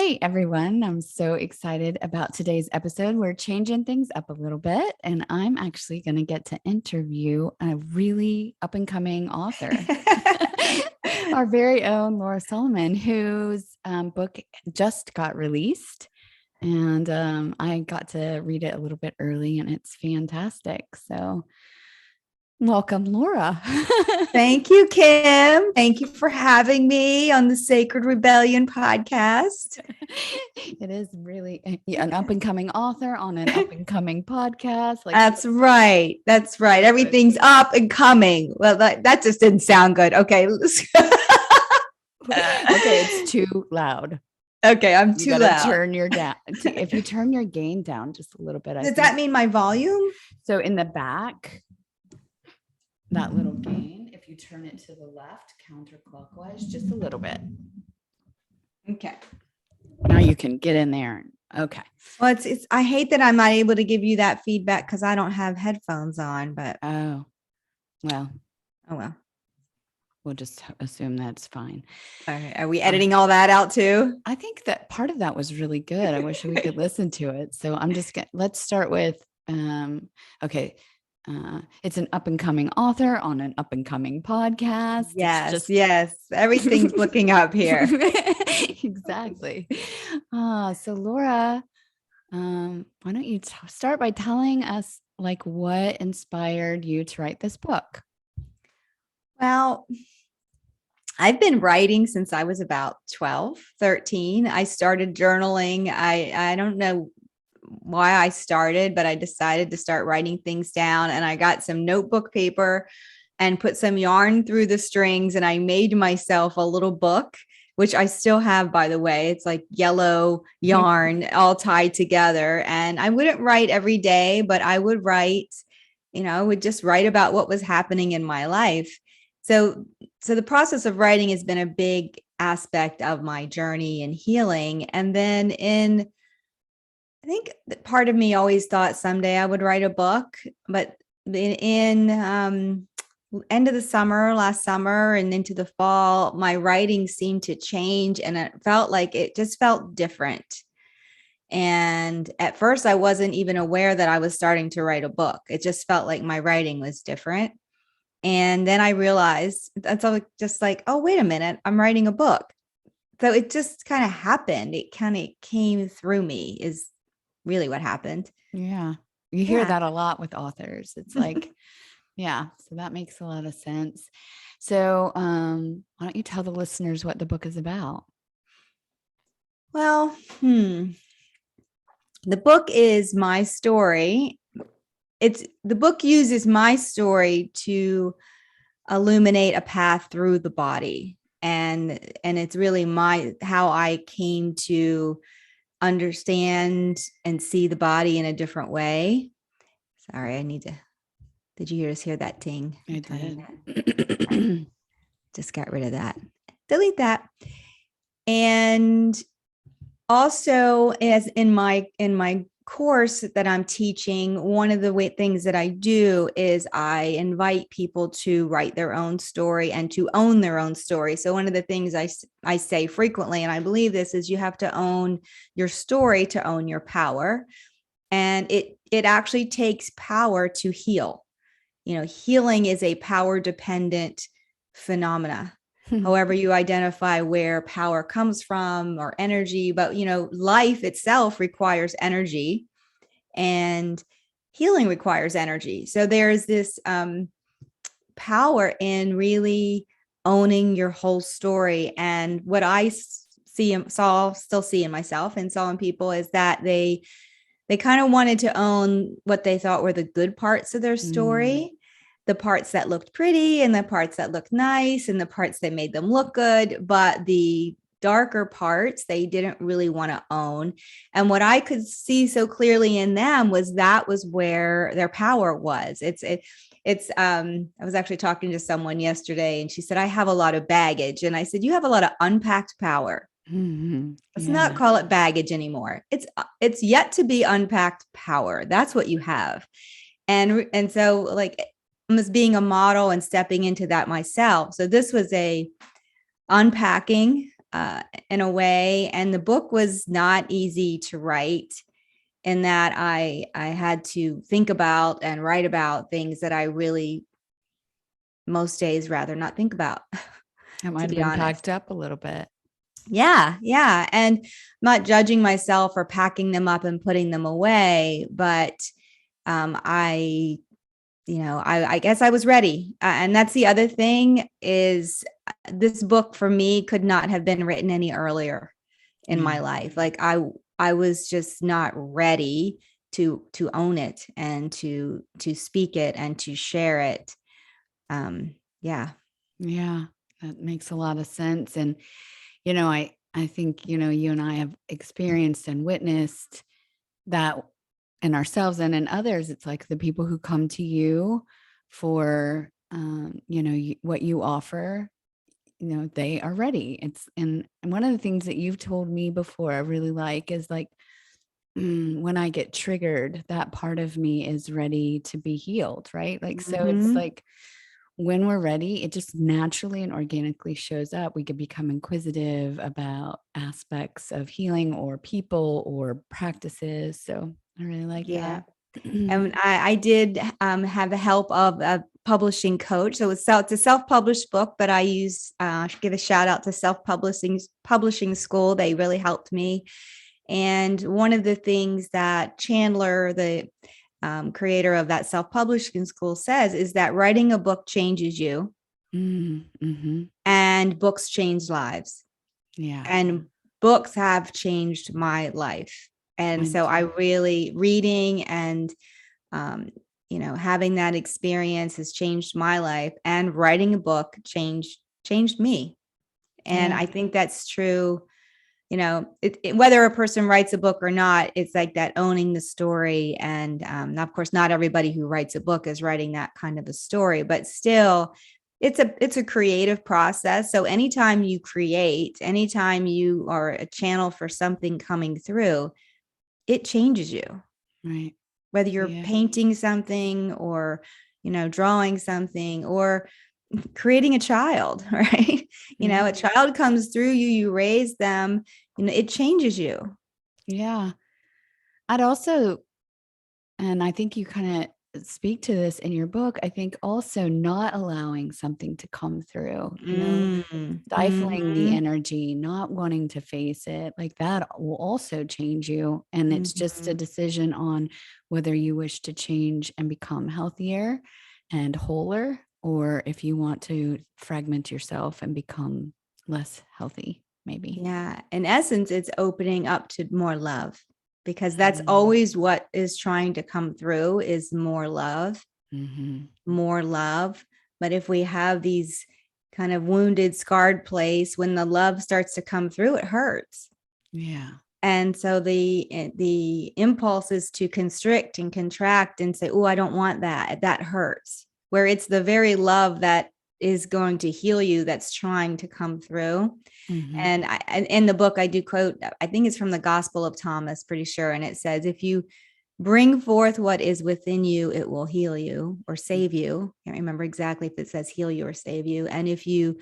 Hey everyone, I'm so excited about today's episode. We're changing things up a little bit, and I'm actually going to get to interview a really up and coming author, our very own Laura Solomon, whose book just got released. And I got to read it a little bit early, and it's fantastic. So, welcome, Laura. Thank you, Kim. Thank you for having me on the Sacred Rebellion podcast. It is really an up and coming author on an up and coming podcast. That's right. That's right. Everything's up and coming. Well, that just didn't sound good. Okay. Okay, it's too loud. Okay, I'm too loud. Turn your down. If you turn your gain down just a little bit. Does that mean my volume? So in the back, that little gain, if you turn it to the left counterclockwise just a little bit. Okay. Now you can get in there. Okay. Well, it's I hate that I'm not able to give you that feedback because I don't have headphones on, but oh well. We'll just assume that's fine. All right. Are we editing all that out too? I think that part of that was really good. I wish we could listen to it. So I'm just gonna let's start with okay. It's an up and coming author on an up and coming podcast. Yes. Everything's looking up here. Exactly. So Laura, why don't you start by telling us what inspired you to write this book? Well, I've been writing since I was about 12, 13. I started journaling. I don't know why I started, but I decided to start writing things down, and I got some notebook paper and put some yarn through the strings, and I made myself a little book, which I still have, by the way. It's like yellow yarn all tied together. And I wouldn't write every day, but I would write, I would just write about what was happening in my life. So the process of writing has been a big aspect of my journey and healing. And then I think that part of me always thought someday I would write a book, but in end of the summer, last summer and into the fall, my writing seemed to change, and it felt like it just felt different. And at first I wasn't even aware that I was starting to write a book. It just felt like my writing was different. And then I realized that's just like, oh, wait a minute, I'm writing a book. So it just kind of happened. It kind of came through me is really what happened. Yeah. You hear that a lot with authors. It's like, yeah. So that makes a lot of sense. So why don't you tell the listeners what the book is about? Well, the book is my story. The book uses my story to illuminate a path through the body. And it's really how I came to understand and see the body in a different way. Sorry, did you just hear that ting? I did. Just got rid of that. Delete that. And also, as in my course that I'm teaching, one of the things that I do is I invite people to write their own story and to own their own story. So one of the things I say frequently, and I believe this, is you have to own your story to own your power. And it actually takes power to heal. Healing is a power dependent phenomena. However you identify where power comes from or energy, but life itself requires energy and healing requires energy. So there's this power in really owning your whole story. And what I still see in myself and saw in people is that they kind of wanted to own what they thought were the good parts of their story. The parts that looked pretty and the parts that looked nice and the parts that made them look good, but the darker parts they didn't really want to own. And what I could see so clearly in them was where their power was. I was actually talking to someone yesterday and she said, I have a lot of baggage. And I said, you have a lot of unpacked power. Mm-hmm. Let's not call it baggage anymore. It's yet to be unpacked power. That's what you have. And so as being a model and stepping into that myself. So this was a unpacking in a way. And the book was not easy to write, in that I had to think about and write about things that I really most days rather not think about, It might to have be been honest. packed up a little bit. Yeah, yeah. And I'm not judging myself for packing them up and putting them away, but I, I guess I was ready. And that's the other thing is, this book for me could not have been written any earlier in my Yeah. life. Like I was just not ready to own it and to speak it and to share it. Yeah. Yeah. That makes a lot of sense. And, I think, you and I have experienced and witnessed that in ourselves and in others. It's like the people who come to you for, what you offer, they are ready. And one of the things that you've told me before I really like is like, when I get triggered, that part of me is ready to be healed, right? Like, so it's Mm-hmm. like when we're ready, it just naturally and organically shows up. We could become inquisitive about aspects of healing or people or practices. So I really like Yeah. that. And I did have the help of a publishing coach. So it's a self-published book, but I use give a shout out to self-publishing school. They really helped me. And one of the things that Chandler, the creator of that self-publishing school, says is that writing a book changes you, Mm-hmm. and books change lives. Yeah, And books have changed my life. And mine so I too. really reading and um, having that experience has changed my life, and writing a book changed me. And Yeah. I think that's true. Whether a person writes a book or not, it's like that owning the story. And of course, not everybody who writes a book is writing that kind of a story, but still, it's a creative process. So anytime you create, anytime you are a channel for something coming through, it changes you, Right. whether you're Yeah. painting something or drawing something or creating a child, right? Yeah. A child comes through you, you raise them, it changes you. Yeah. I'd also, and I think you kind of speak to this in your book, I think also not allowing something to come through, stifling the Mhm, energy, not wanting to face it, like that will also change you. And it's just a mhm. decision on whether you wish to change and become healthier and wholer, or if you want to fragment yourself and become less healthy, maybe. Yeah, in essence, it's opening up to more love, because that's Mm-hmm. always what is trying to come through, is more love, Mm-hmm. more love. But if we have these kind of wounded, scarred place, when the love starts to come through, it hurts. Yeah. And so the impulse is to constrict and contract and say, oh, I don't want that. That hurts. Where it's the very love that is going to heal you that's trying to come through. Mm-hmm. And in the book, I do quote, I think it's from the Gospel of Thomas, pretty sure. And it says, if you bring forth what is within you, it will heal you or save you. I can't remember exactly if it says heal you or save you. And if you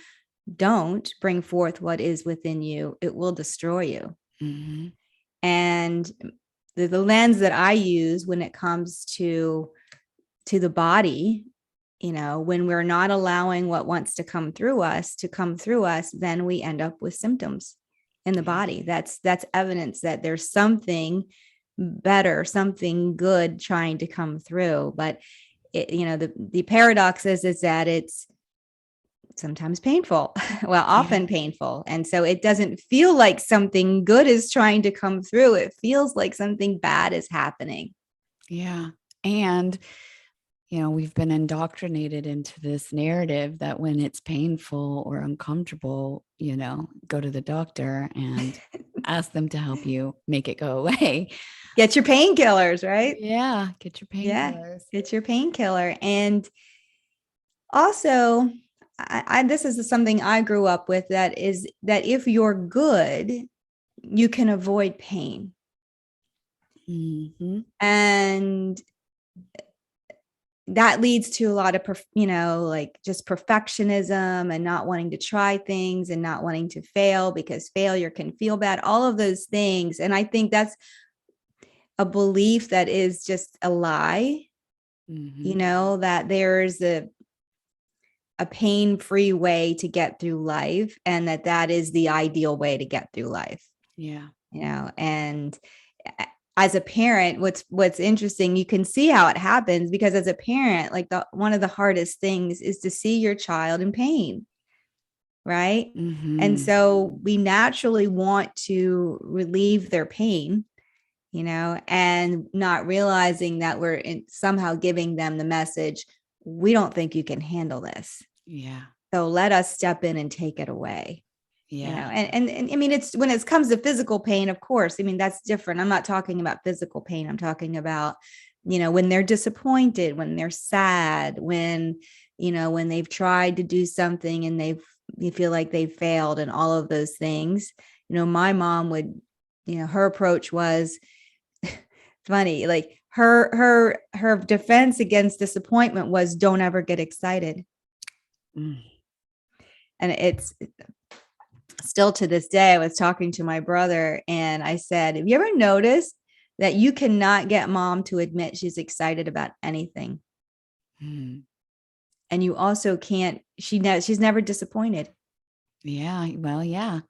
don't bring forth what is within you, it will destroy you. Mm-hmm. And the lens that I use when it comes to the body, when we're not allowing what wants to come through us, then we end up with symptoms in the Yeah. body. That's evidence that there's something better, something good trying to come through. But the paradox is that it's sometimes painful, well, Yeah. often painful. And so it doesn't feel like something good is trying to come through. It feels like something bad is happening. Yeah. And, we've been indoctrinated into this narrative that when it's painful or uncomfortable, go to the doctor and ask them to help you make it go away. Get your painkillers, right? Yeah. Get your Yeah, painkillers. get your painkiller. And also, this is something I grew up with, that is that if you're good, you can avoid pain. Mm-hmm. And that leads to a lot of, like just perfectionism and not wanting to try things and not wanting to fail because failure can feel bad, all of those things. And I think that's a belief that is just a lie, that there's a pain-free way to get through life and that is the ideal way to get through life. Yeah. And as a parent, what's interesting, you can see how it happens because as a parent, like one of the hardest things is to see your child in pain. Right. And so we naturally want to relieve their pain, and not realizing that we're somehow giving them the message, we don't think you can handle this. Yeah. So let us step in and take it away. Yeah. And I mean, it's when it comes to physical pain, of course, I mean, that's different. I'm not talking about physical pain. I'm talking about, when they're disappointed, when they're sad, when they've tried to do something and you feel like they failed and all of those things. My mom would, her approach was funny. Like her defense against disappointment was don't ever get excited. And it's still to this day, I was talking to my brother and I said, have you ever noticed that you cannot get mom to admit she's excited about anything? And you also can't, she's never disappointed. Yeah. Well, yeah.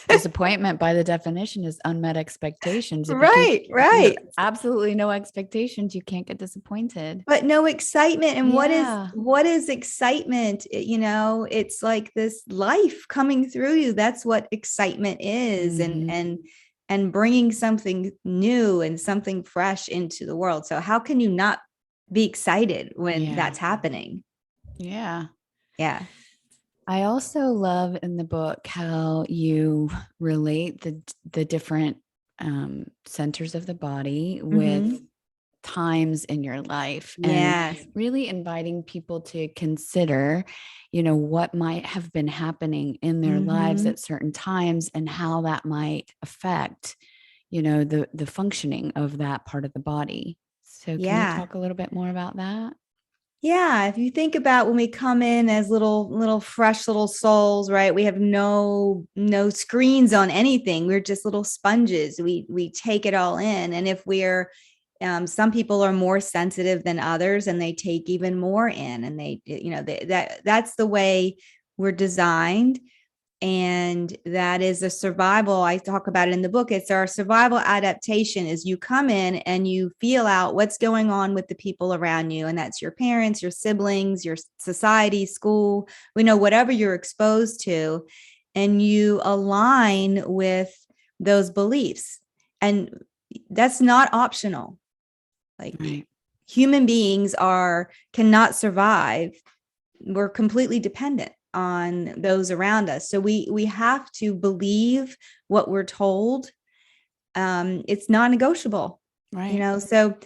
Disappointment by the definition is unmet expectations. Right. Absolutely no expectations. You can't get disappointed. But no excitement. And Yeah. what is excitement? It's like this life coming through you. That's what excitement is. And bringing something new and something fresh into the world. So how can you not be excited when that's happening? Yeah. Yeah. I also love in the book how you relate the different centers of the body with times in your life and really inviting people to consider, what might have been happening in their lives at certain times and how that might affect, the functioning of that part of the body. So can you talk a little bit more about that? Yeah, if you think about when we come in as little fresh little souls, right? We have no screens on anything. We're just little sponges. We take it all in, and if we're some people are more sensitive than others, and they take even more in, and that's the way we're designed. And that is a survival. I talk about it in the book. It's our survival adaptation is you come in and you feel out what's going on with the people around you. And that's your parents, your siblings, your society, school, whatever you're exposed to, and you align with those beliefs. And that's not optional. Like human beings cannot survive. We're completely dependent on those around us. So we have to believe what we're told. It's non-negotiable, right? So,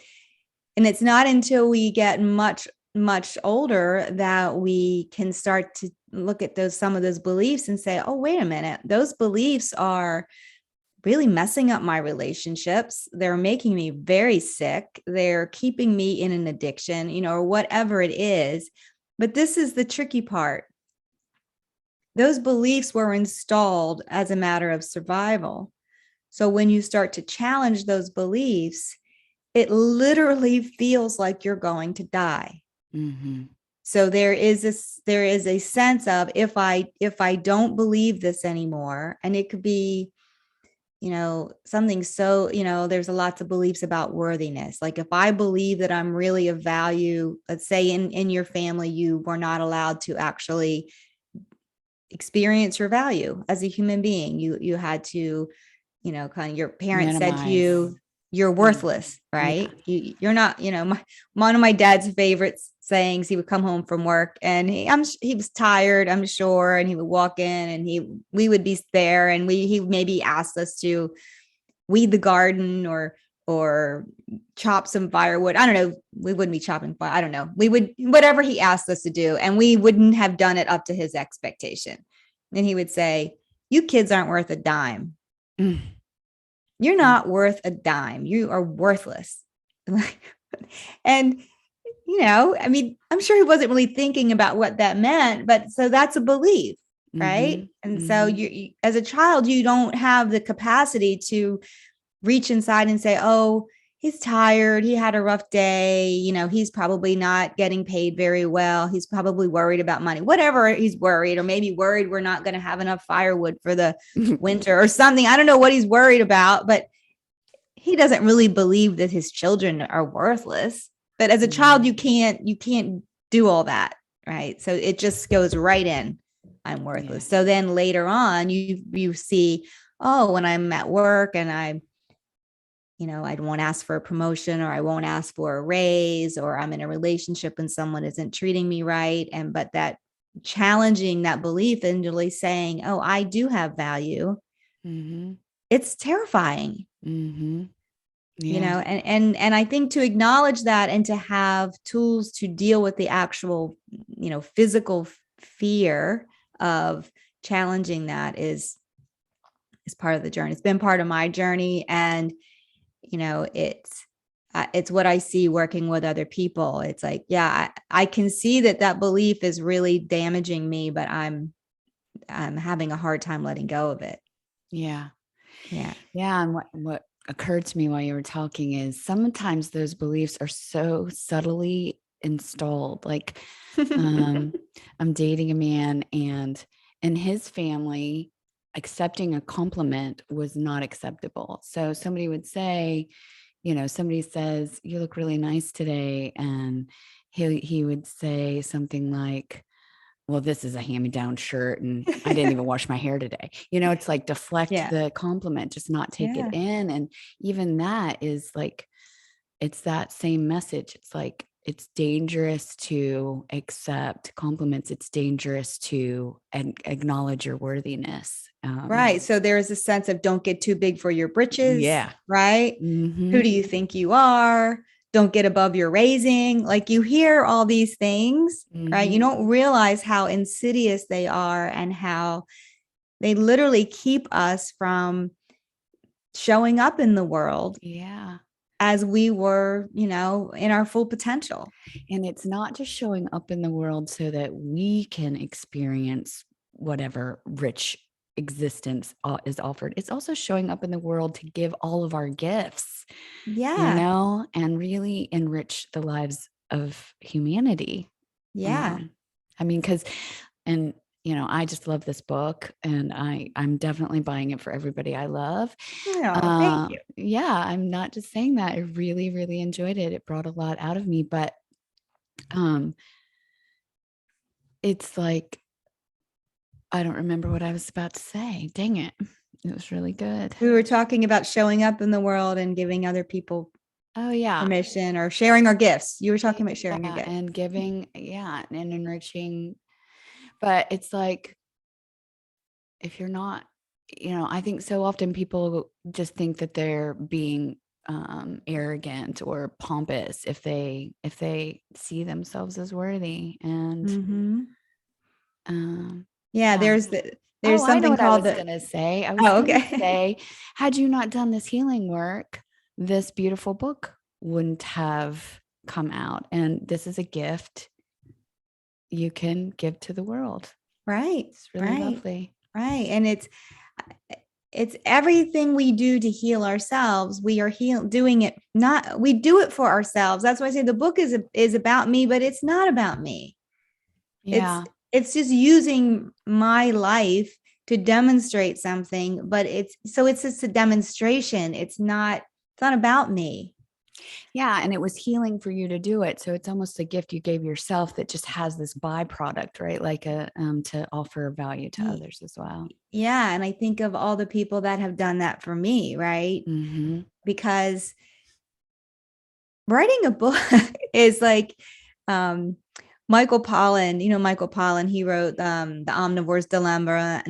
and it's not until we get much, much older that we can start to look at some of those beliefs and say, oh, wait a minute, those beliefs are really messing up my relationships. They're making me very sick. They're keeping me in an addiction, or whatever it is. But this is the tricky part. Those beliefs were installed as a matter of survival. So when you start to challenge those beliefs, it literally feels like you're going to die. So there is a sense of if I don't believe this anymore, and it could be, something so, there's lots of beliefs about worthiness. Like if I believe that I'm really of value, let's say in your family, you were not allowed to actually experience your value as a human being. You had to, kind of your parents said to you, you're worthless, right? You're not, one of my dad's favorite sayings, he would come home from work and he was tired, I'm sure. And he would walk in and we would be there and he maybe asked us to weed the garden or chop some firewood. I don't know. We wouldn't be chopping fire. I don't know. We would, whatever he asked us to do, and we wouldn't have done it up to his expectation. And he would say, you kids aren't worth a dime. You're not worth a dime. You are worthless. And I mean, I'm sure he wasn't really thinking about what that meant, but so that's a belief, right? Mhm. And so Mhm. you as a child, you don't have the capacity to reach inside and say, oh, he's tired. He had a rough day. He's probably not getting paid very well. He's probably worried about money, whatever he's worried, or maybe worried we're not going to have enough firewood for the winter or something. I don't know what he's worried about, but he doesn't really believe that his children are worthless. But as a child, Yeah. you can't do all that, right? So it just goes right in. I'm Yeah. worthless. So then later on, you see, oh, when I'm at work and I won't ask for a promotion, or I won't ask for a raise, or I'm in a relationship and someone isn't treating me right. But that challenging that belief and really saying, oh, I do have value. Mhm. It's terrifying, Mhm. Yeah. and I think to acknowledge that and to have tools to deal with the actual, physical fear of challenging that is part of the journey. It's been part of my journey, and it's what I see working with other people. It's like, yeah, I can see that belief is really damaging me, but I'm having a hard time letting go of it. Yeah. Yeah. Yeah. And what occurred to me while you were talking is sometimes those beliefs are so subtly installed. Like, um, I'm dating a man, and in his family, accepting a compliment was not acceptable. So somebody would say, somebody says, "You look really nice today." And he would say something like, "Well, this is a hand-me-down shirt, and I didn't even wash my hair today." It's like deflect Yeah. the compliment, just not take it Yeah. in. And even that is like, it's that same message. It's like, it's dangerous to accept compliments. It's dangerous to acknowledge your worthiness. Right. So there is a sense of don't get too big for your britches, Yeah. right? Who Mm-hmm. do you think you are? Don't get above your raising. Like, you hear all these things, right? You Mm-hmm. don't realize how insidious they are and how they literally keep us from showing up in the world Yeah. as we were, in our full potential. And it's not just showing up in the world so that we can experience whatever rich existence is offered. It's also showing up in the world to give all of our gifts, Yeah. and really enrich the lives of humanity. Yeah. Um, I mean, and I just love this book, and I'm definitely buying it for everybody I love. Oh, thank you. Yeah, I'm not just saying that. I really, really enjoyed it. It brought a lot out of me, but um, it's like, I don't remember what I was about to say. Dang it. It was really good. We were talking about showing up in the world and giving other people Oh yeah. permission, or sharing our gifts. You were talking about sharing your Yeah, gifts. and giving, yeah, and enriching. But it's like, if you're not, I think so often people just think that they're being arrogant or pompous if they see themselves as worthy. And Mm-hmm. um Yeah, yeah. there's Oh, I know something what I called was the. going to say. I was Oh, going to okay. say, had you not done this healing work, this beautiful book wouldn't have come out. And this is a gift you can give to the world. Right, It's really right, lovely. right. And it's everything we do to heal ourselves. We are doing it, not we do it for ourselves. That's why I say the book is about me, but it's not about me. It's Yeah. it's just using my life to demonstrate something, but it's just a demonstration. It's not about me. Yeah. And it was healing for you to do it. So it's almost a gift you gave yourself that just has this byproduct, right? Like to offer value to others as well. Yeah, and I think of all the people that have done that for me, right? Mm-hmm. Because writing a book is like, um Michael Pollan, Michael Pollan, he wrote The Omnivore's Dilemma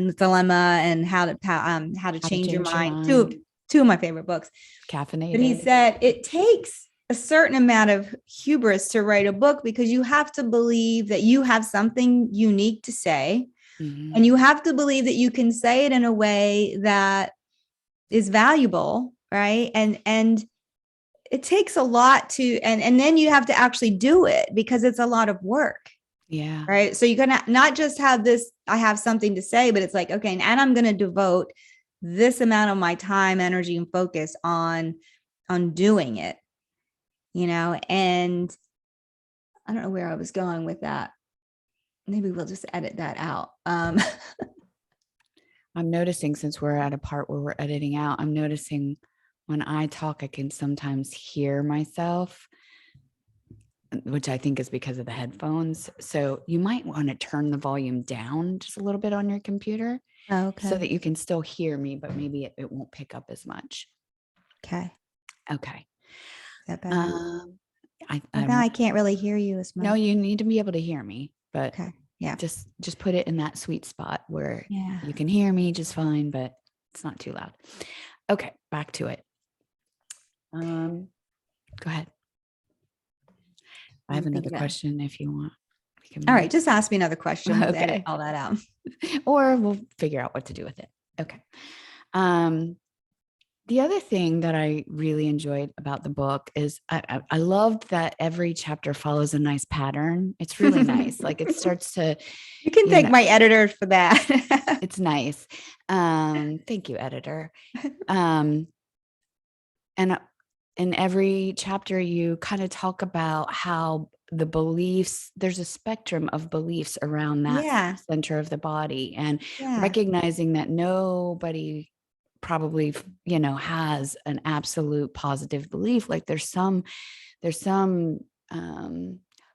and How to How to Change Your change your Mind. mind. Two of my favorite books. But he Caffeinated. said it takes a certain amount of hubris to write a book, because you have to believe that you have something unique to say, Mm-hmm. and you have to believe that you can say it in a way that is valuable, right? And it takes a lot to, and then you have to actually do it because it's a lot of work. Yeah. Right. So you're going to not just have this, I have something to say, but it's like, okay, and I'm going to devote this amount of my time, energy, and focus on doing it, and I don't know where I was going with that. Maybe we'll just edit that out. I'm noticing, since we're at a part where we're editing out, I'm noticing when I talk, I can sometimes hear myself, which I think is because of the headphones. So you might want to turn the volume down just a little bit on your computer so that Okay. you can still hear me, but maybe it won't pick up as much. Okay. Okay. Is that better? Um, Well, now I can't really hear you as no, much. you need to be able to hear me, but Okay. Yeah. just put it in that sweet spot where Yeah. you can hear me just fine, but it's not too loud. Okay, back to it. Go ahead. I have another question if you want. All right, just ask me another question. We'll edit Okay. all that out. Or we'll figure out what to do with it. Okay. The other thing that I really enjoyed about the book is I loved that every chapter follows a nice pattern. It's really nice. Like it starts to, You can thank my editor for that. it's nice. Thank you, editor. And in every chapter, you kind of talk about how the beliefs, there's a spectrum of beliefs around that Yeah. center of the body, and Yeah. recognizing that nobody probably, has an absolute positive belief. Like there's some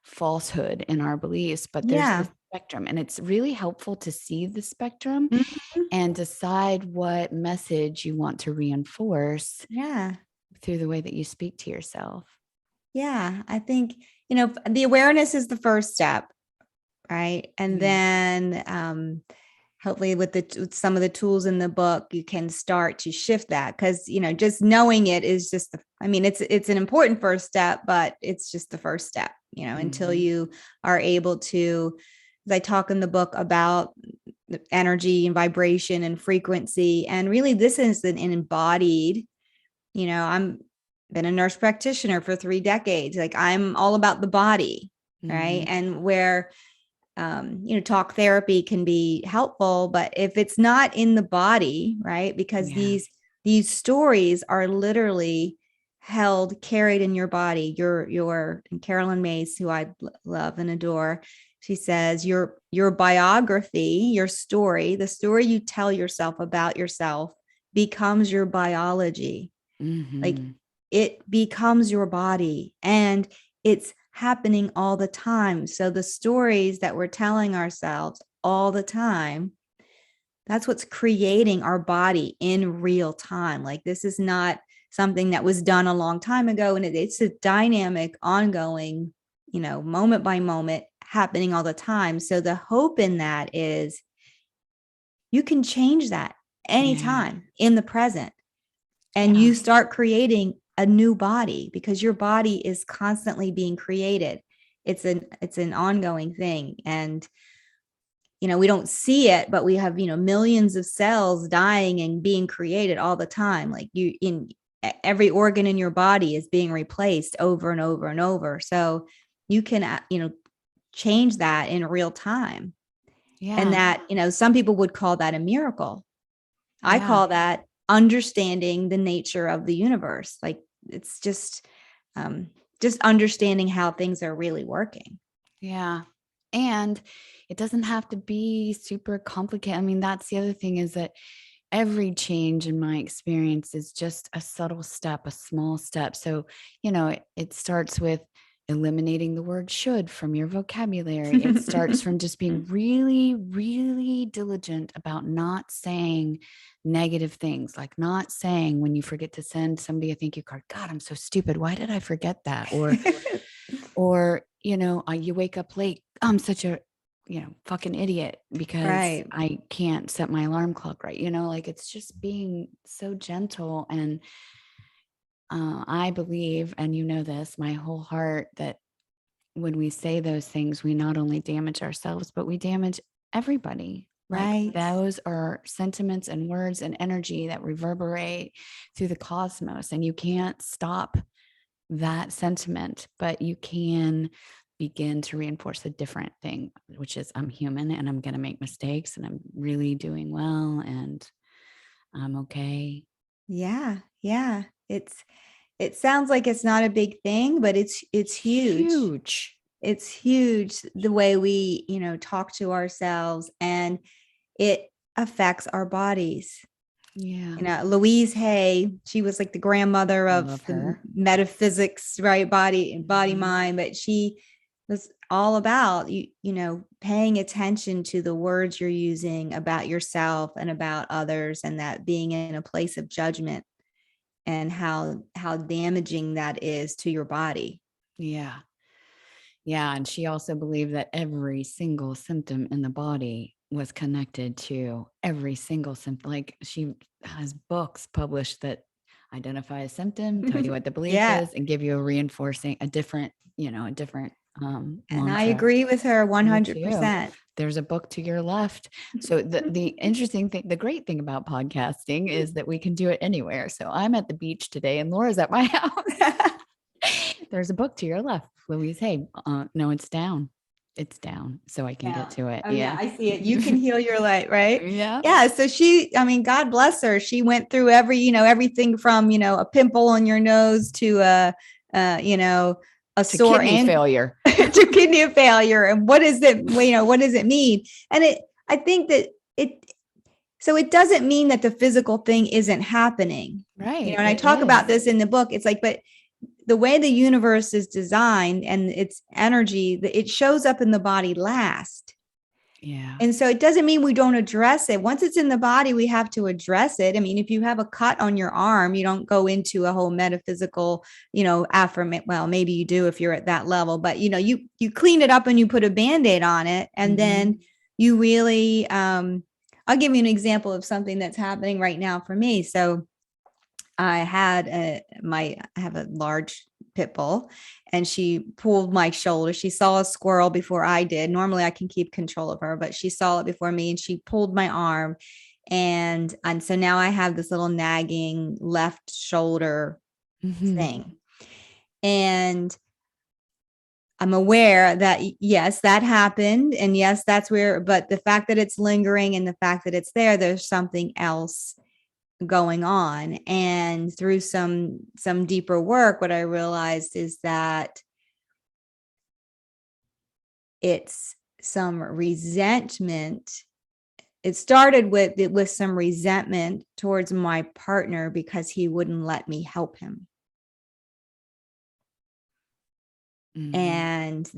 falsehood in our beliefs, but there's Yeah. this spectrum, and it's really helpful to see the spectrum Mhm. and decide what message you want to reinforce Yeah. through the way that you speak to yourself. Yeah. I think, the awareness is the first step, right? And Yeah. then hopefully with some of the tools in the book, you can start to shift that, because just knowing it is just it's an important first step, but it's just the first step, until you are able to, as I talk in the book about energy and vibration and frequency, and really this is an embodied, I'm been a nurse practitioner for 3 decades. Like I'm all about the body, right? And where talk therapy can be helpful, but if it's not in the body, right? Because these stories are literally carried in your body. And Carolyn Mays, who I love and adore, she says your biography, your story, the story you tell yourself about yourself becomes your biology. Like it becomes your body, and it's happening all the time. So the stories that we're telling ourselves all the time, that's what's creating our body in real time. Like this is not something that was done a long time ago, and it's a dynamic, ongoing, moment by moment, happening all the time. So the hope in that is you can change that anytime in the present, and you start creating a new body, because your body is constantly being created. It's an ongoing thing. And we don't see it, but we have millions of cells dying and being created all the time. Like every organ in your body is being replaced over and over and over. So you can change that in real time. And that some people would call that a miracle. I call that understanding the nature of the universe. Like it's just understanding how things are really working. Yeah. And it doesn't have to be super complicated. I mean, that's the other thing, is that every change in my experience is just a subtle step, a small step. So, it starts with eliminating the word should from your vocabulary. It starts from just being really, really diligent about not saying negative things, like not saying when you forget to send somebody a thank you card, God, I'm so stupid. Why did I forget that? Or, you wake up late. I'm such a, fucking idiot because I can't set my alarm clock right. Like it's just being so gentle. And I believe, and this, my whole heart, that when we say those things, we not only damage ourselves, but we damage everybody. Like those are sentiments and words and energy that reverberate through the cosmos, and you can't stop that sentiment, but you can begin to reinforce a different thing, which is I'm human and I'm going to make mistakes and I'm really doing well and I'm okay. Yeah. Yeah. It sounds like it's not a big thing, but it's huge. Huge. It's huge the way we, talk to ourselves, and it affects our bodies. Yeah. Louise Hay, she was like the grandmother of Love the her. metaphysics, right? Body, Mhm. mind, but she was all about paying attention to the words you're using about yourself and about others, and that being in a place of judgment, and how damaging that is to your body. Yeah. Yeah. And she also believed that every single symptom in the body was connected to every single symptom. Like she has books published that identify a symptom, tell you what the belief Yeah. is, and give you a reinforcing, a different, a different And I mantra. agree with her Me too. 100%. There's a book to your left. So the interesting thing, the great thing about podcasting is that we can do it anywhere. So I'm at the beach today and Laura's at my house. There's a book to your left, Louise. Hey, no, it's down. It's down. So I can get Yeah. to it. Oh yeah, Yeah. I see it. You can heal your light, right? Yeah. Yeah. So God bless her. She went through everything from, a pimple on your nose to a To sore kidney ankle failure. to kidney failure. And what is it, what does it mean? And I think that so it doesn't mean that the physical thing isn't happening. Right. And I It talk about is. this in the book. It's like, but the way the universe is designed and its energy, it shows up in the body last. Yeah. And so it doesn't mean we don't address it. Once it's in the body, we have to address it. I mean, if you have a cut on your arm, you don't go into a whole metaphysical, affirmation. Well, maybe you do if you're at that level, but you clean it up and you put a Band-Aid on it. And then you really, I'll give you an example of something that's happening right now for me. So I have a large pit bull, and she pulled my shoulder. She saw a squirrel before I did. Normally I can keep control of her, but she saw it before me and she pulled my arm. And so now I have this little nagging left shoulder thing. And I'm aware that yes, that happened. And yes, that's where, but the fact that it's lingering and the fact that it's there's something else going on. And through some deeper work, what I realized is that it's some resentment. It started with some resentment towards my partner because he wouldn't let me help him. And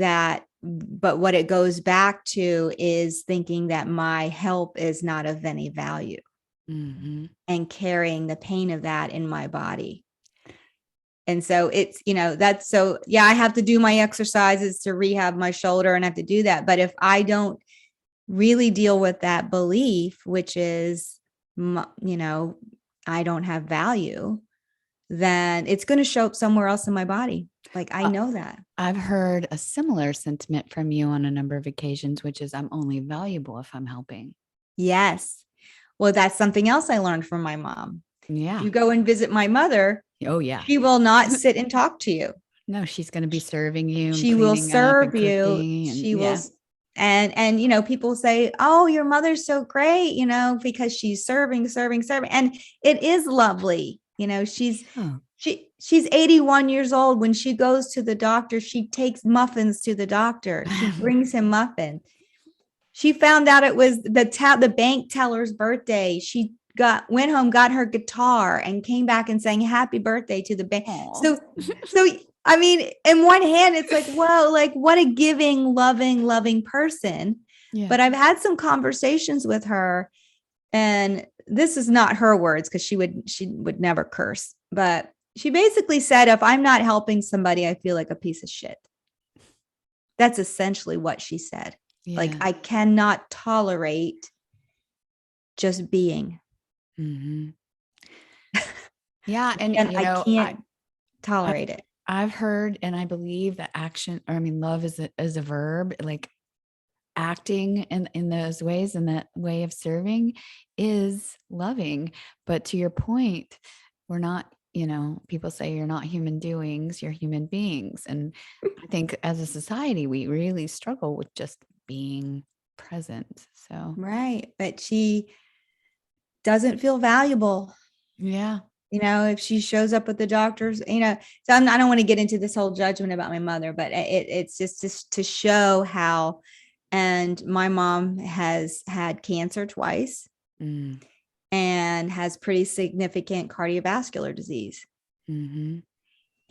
but what it goes back to is thinking that my help is not of any value, and carrying the pain of that in my body. And so it's, that's so, yeah, I have to do my exercises to rehab my shoulder and I have to do that. But if I don't really deal with that belief, which is, I don't have value, then it's going to show up somewhere else in my body. Like, I know that. I've heard a similar sentiment from you on a number of occasions, which is I'm only valuable if I'm helping. Yes. Well, that's something else I learned from my mom. Yeah. You go and visit my mother. Oh, yeah. She will not sit and talk to you. No, she's going to be serving you. She will serve you. She will. Yeah. And people say, oh, your mother's so great, because she's serving. And it is lovely. She's 81 years old. When she goes to the doctor, she takes muffins to the doctor. She brings him muffins. She found out it was the bank teller's birthday. She went home, got her guitar, and came back and sang happy birthday to the bank. So I mean, in one hand, it's like, whoa, like what a giving, loving person. Yeah. But I've had some conversations with her, and this is not her words because she would never curse, but she basically said, if I'm not helping somebody, I feel like a piece of shit. That's essentially what she said. Yeah. Like, I cannot tolerate just being. Yeah. And I can't tolerate it. I've heard, and I believe that love is a verb, like acting in those ways, and that way of serving is loving. But to your point, we're not people say you're not human doings, you're human beings. And I think as a society, we really struggle with just being present. So, Right. But she doesn't feel valuable. yeah. If she shows up at the doctor's, so I don't want to get into this whole judgment about my mother, but it's just to show how, and my mom has had cancer twice Mm. and has pretty significant cardiovascular disease. Mm-hmm.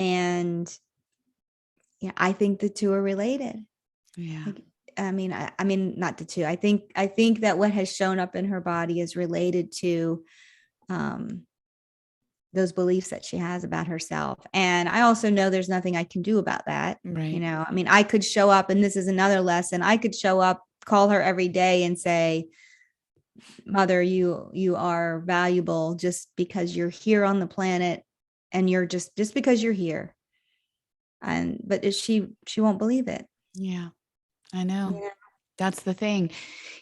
And yeah, I think the two are related. Yeah. Like, I mean, not the two. I think that what has shown up in her body is related to those beliefs that she has about herself. And I also know there's nothing I can do about that. Right. I mean, I could show up, and this is another lesson. I could show up, call her every day and say, Mother, you are valuable just because you're here on the planet, and you're just because you're here. But she won't believe it. Yeah. I know. Yeah. That's the thing.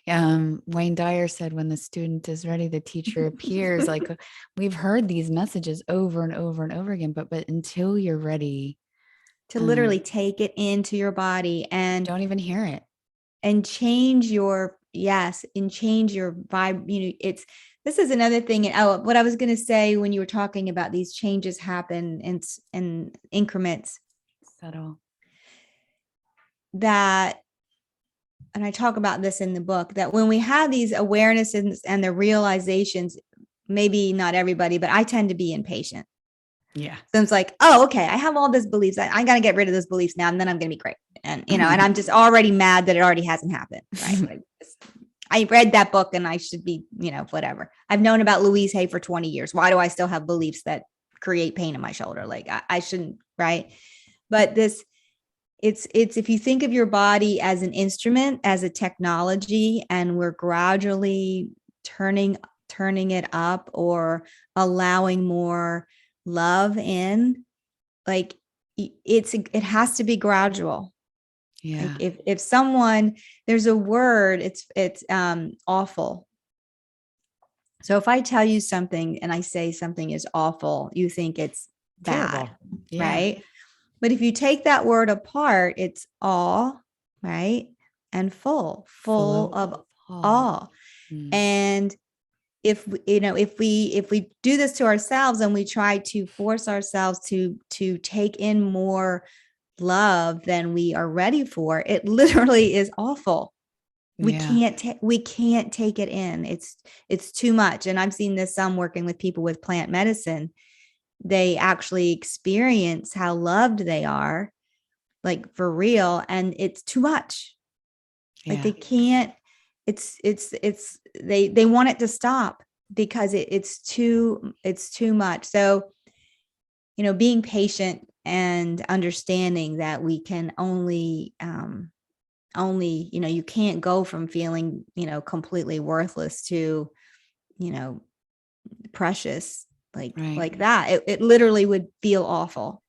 Wayne Dyer said, when the student is ready, the teacher appears. Like, we've heard these messages over and over and over again, but until you're ready To literally take it into your body and don't even hear it. And change your vibe. This is another thing. Oh, what I was going to say when you were talking about these changes happen in increments. Subtle. That, and I talk about this in the book, that when we have these awarenesses and the realizations, maybe not everybody, but I tend to be impatient. Yeah. So it's like, oh, okay, I have all these beliefs. I got to get rid of those beliefs now, and then I'm going to be great. And, and I'm just already mad that it already hasn't happened. Right. I read that book and I should be, whatever. I've known about Louise Hay for 20 years. Why do I still have beliefs that create pain in my shoulder? Like I shouldn't. Right. But it's if you think of your body as an instrument, as a technology, and we're gradually turning it up or allowing more love in, like it has to be gradual. Yeah. Like if someone, there's a word, it's awful. So if I tell you something and I say something is awful, you think it's Terrible. bad. Yeah. Right. But if you take that word apart, it's awe, right? And full of awe. Mm. And if we do this to ourselves and we try to force ourselves to take in more love than we are ready for, it literally is awful. We can't take it in. It's too much. And I've seen this some working with people with plant medicine. They actually experience how loved they are, like for real, and it's too much. Like they can't. They want it to stop because it's too much. So, being patient and understanding that we can only you can't go from feeling completely worthless to precious like that. It literally would feel awful.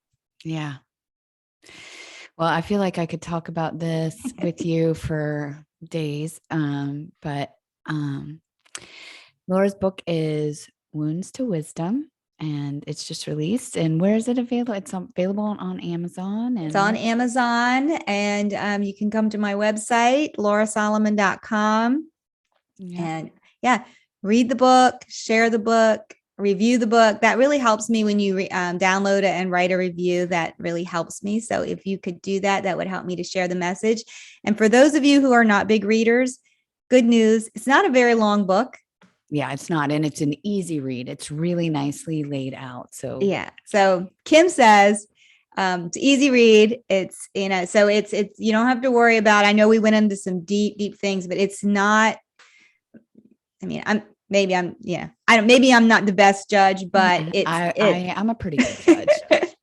Yeah. Well, I feel like I could talk about this with you for days. But Laura's book is Wounds to Wisdom, and it's just released. And where is it available? It's available on Amazon. And it's on Amazon, and you can come to my website, laurasolomon.com. And read the book, share the book, review the book. That really helps me when you download it and write a review. That really helps me. So if you could do that, that would help me to share the message. And for those of you who are not big readers, good news. It's not a very long book. Yeah, it's not. And it's an easy read. It's really nicely laid out. So So Kim says, it's easy read. It's, so it's, you don't have to worry about, I know we went into some deep things, but it's not, I mean, maybe I'm not the best judge, but I'm a pretty good judge.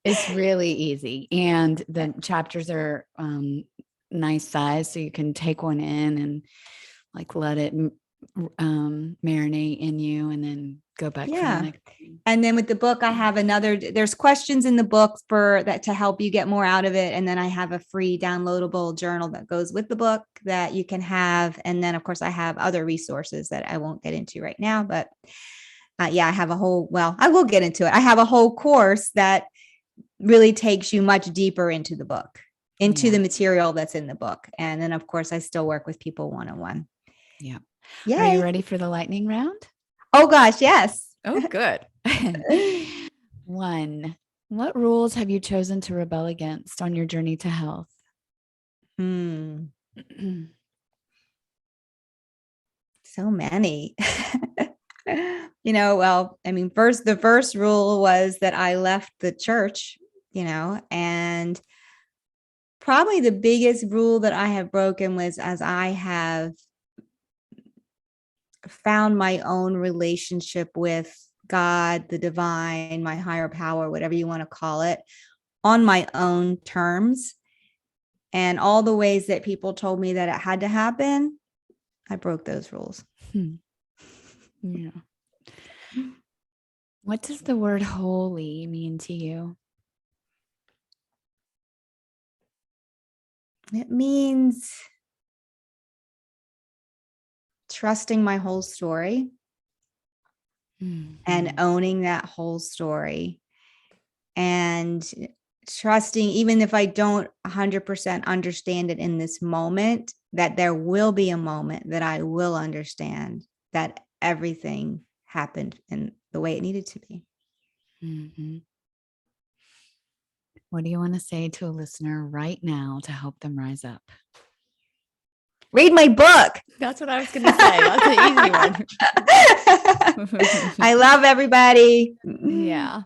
It's really easy. And the chapters are nice size. So you can take one in and like let it marinate in you and then go back for the next thing. And then with the book, I have there's questions in the book for that to help you get more out of it. And then I have a free downloadable journal that goes with the book that you can have. And then of course I have other resources that I won't get into right now, but I have a whole, well, I will get into it. I have a whole course that really takes you much deeper into the book, into the material that's in the book. And then, of course, I still work with people one-on-one. Yeah. Are you Yay. ready for the lightning round? Oh, gosh, yes. Oh, good. 1, what rules have you chosen to rebel against on your journey to health? So many. Well, I mean, the first rule was that I left the church, and probably the biggest rule that I have broken was as I have found my own relationship with God, the divine, my higher power, whatever you want to call it, on my own terms. And all the ways that people told me that it had to happen, I broke those rules. Yeah. What does the word holy mean to you? It means trusting my whole story and owning that whole story, and trusting, even if I don't 100% understand it in this moment, that there will be a moment that I will understand that everything happened in the way it needed to be. What do you want to say to a listener right now to help them rise up? Read my book. That's what I was going to say. That's an easy one. I love everybody. Yeah.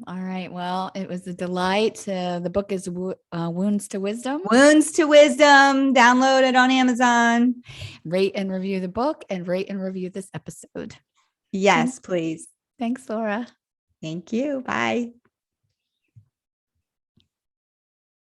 All right. Well, it was a delight. The book is Wounds to Wisdom. Wounds to Wisdom. Download it on Amazon. Rate and review the book and rate and review this episode. Yes, please. Thanks, Lora. Thank you. Bye.